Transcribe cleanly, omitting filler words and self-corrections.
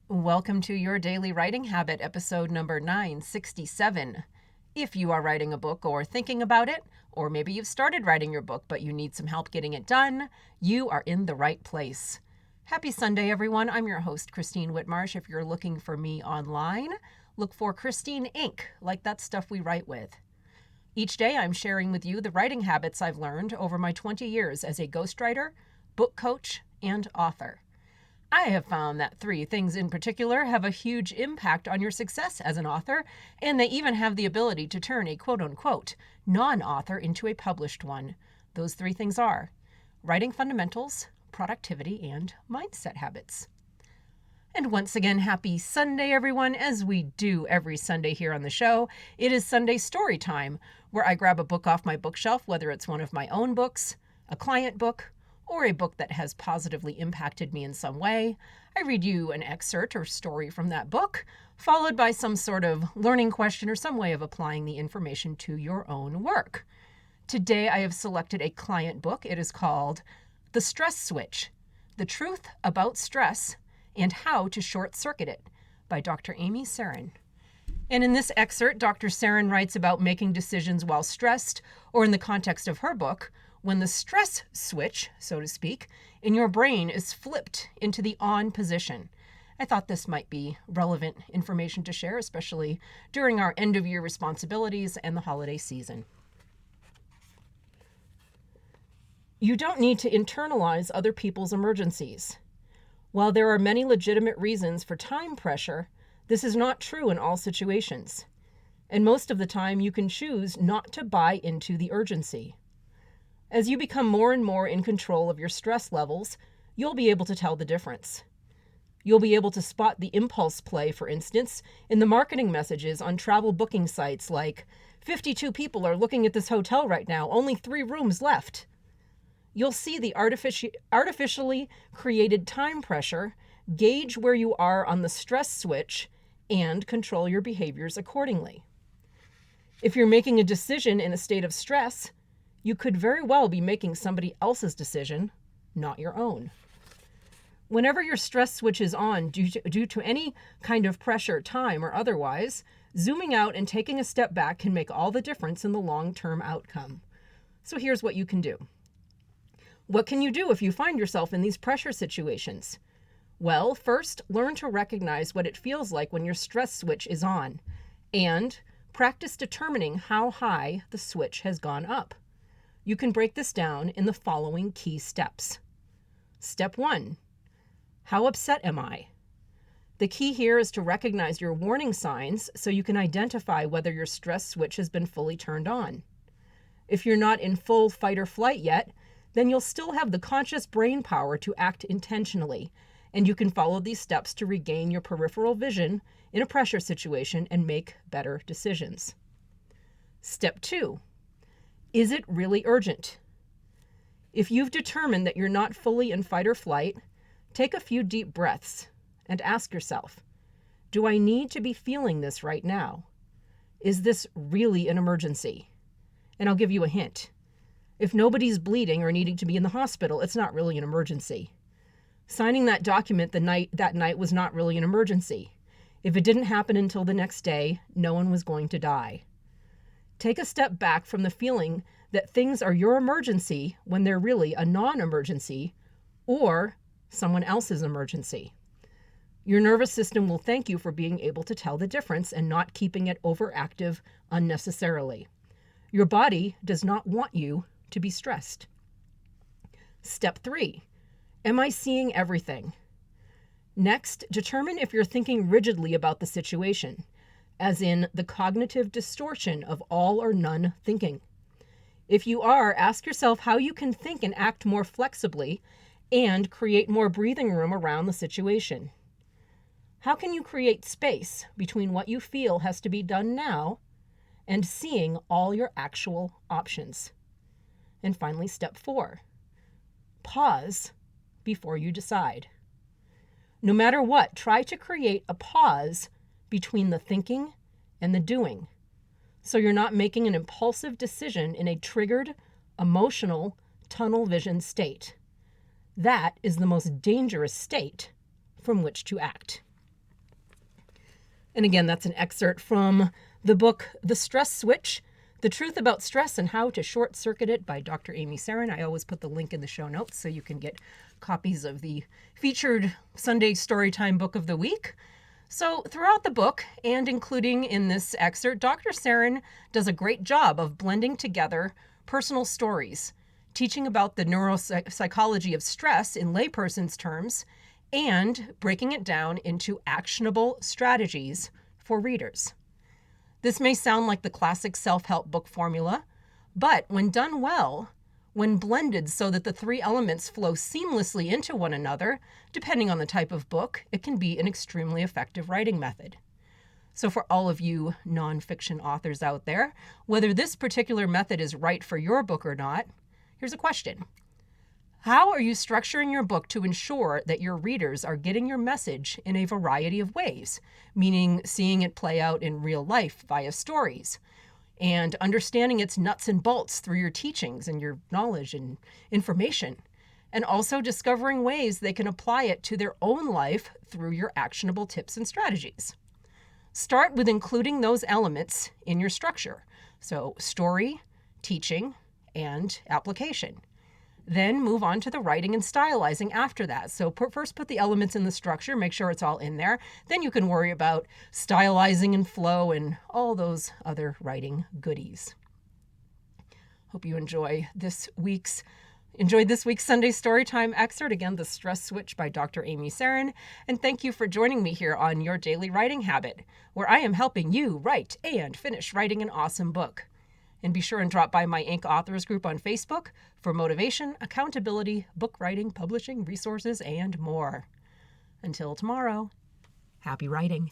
Welcome to your daily writing habit, episode number 967. If you are writing a book or thinking about it, or maybe you've started writing your book but you need some help getting it done, you are in the right place. Happy Sunday, everyone. I'm your host, Christine Whitmarsh. If you're looking for me online, look for Christine Inc., like that stuff we write with. Each day, I'm sharing with you the writing habits I've learned over my 20 years as a ghostwriter, book coach, and author. I have found that three things in particular have a huge impact on your success as an author, and they even have the ability to turn a quote-unquote non-author into a published one. Those three things are writing fundamentals, productivity, and mindset habits. And once again, happy Sunday, everyone. As we do every Sunday here on the show, it is Sunday story time, where I grab a book off my bookshelf, whether it's one of my own books, a client book, or a book that has positively impacted me in some way. I read you an excerpt or story from that book, followed by some sort of learning question or some way of applying the information to your own work. Today, I have selected a client book. It is called The Stress Switch: The Truth About Stress and How to Short Circuit It by Dr. Amy Sarin. And in this excerpt, Dr. Sarin writes about making decisions while stressed, or in the context of her book, when the stress switch, so to speak, in your brain is flipped into the on position. I thought this might be relevant information to share, especially during our end-of-year responsibilities and the holiday season. You don't need to internalize other people's emergencies. While there are many legitimate reasons for time pressure, this is not true in all situations. And most of the time, you can choose not to buy into the urgency. As you become more and more in control of your stress levels, you'll be able to tell the difference. You'll be able to spot the impulse play, for instance, in the marketing messages on travel booking sites like, 52 people are looking at this hotel right now, only 3 rooms left. You'll see the artificially created time pressure, gauge where you are on the stress switch, and control your behaviors accordingly. If you're making a decision in a state of stress, you could very well be making somebody else's decision, not your own. Whenever your stress switch is on due to any kind of pressure, time, or otherwise, zooming out and taking a step back can make all the difference in the long-term outcome. So here's what you can do. What can you do if you find yourself in these pressure situations? Well, first, learn to recognize what it feels like when your stress switch is on, and practice determining how high the switch has gone up. You can break this down in the following key steps. Step 1, how upset am I? The key here is to recognize your warning signs so you can identify whether your stress switch has been fully turned on. If you're not in full fight or flight yet, then you'll still have the conscious brain power to act intentionally, and you can follow these steps to regain your peripheral vision in a pressure situation and make better decisions. Step 2, is it really urgent? If you've determined that you're not fully in fight or flight, take a few deep breaths and ask yourself, do I need to be feeling this right now? Is this really an emergency? And I'll give you a hint. If nobody's bleeding or needing to be in the hospital, it's not really an emergency. Signing that document that night was not really an emergency. If it didn't happen until the next day, no one was going to die. Take a step back from the feeling that things are your emergency when they're really a non-emergency or someone else's emergency. Your nervous system will thank you for being able to tell the difference and not keeping it overactive unnecessarily. Your body does not want you to be stressed. Step 3, am I seeing everything? Next, determine if you're thinking rigidly about the situation, as in the cognitive distortion of all or none thinking. If you are, ask yourself how you can think and act more flexibly and create more breathing room around the situation. How can you create space between what you feel has to be done now and seeing all your actual options? And finally, step 4, pause before you decide. No matter what, try to create a pause between the thinking and the doing, so you're not making an impulsive decision in a triggered, emotional, tunnel vision state. That is the most dangerous state from which to act. And again, that's an excerpt from the book, The Stress Switch, The Truth About Stress and How to Short Circuit It by Dr. Amy Sarin. I always put the link in the show notes so you can get copies of the featured Sunday Storytime Book of the Week. So throughout the book, and including in this excerpt, Dr. Sarin does a great job of blending together personal stories, teaching about the neuropsychology of stress in layperson's terms, and breaking it down into actionable strategies for readers. This may sound like the classic self-help book formula, but when done well, when blended so that the three elements flow seamlessly into one another, depending on the type of book, it can be an extremely effective writing method. So for all of you nonfiction authors out there, whether this particular method is right for your book or not, here's a question. How are you structuring your book to ensure that your readers are getting your message in a variety of ways, meaning seeing it play out in real life via stories, and understanding its nuts and bolts through your teachings and your knowledge and information, and also discovering ways they can apply it to their own life through your actionable tips and strategies? Start with including those elements in your structure. So story, teaching, and application. Then move on to the writing and stylizing after that. So first put the elements in the structure, make sure it's all in there. Then you can worry about stylizing and flow and all those other writing goodies. Hope you enjoyed this week's Sunday Storytime excerpt. Again, The Stress Switch by Dr. Amy Sarin. And thank you for joining me here on Your Daily Writing Habit, where I am helping you write and finish writing an awesome book. And be sure and drop by my Inc. Authors group on Facebook for motivation, accountability, book writing, publishing, resources, and more. Until tomorrow, happy writing.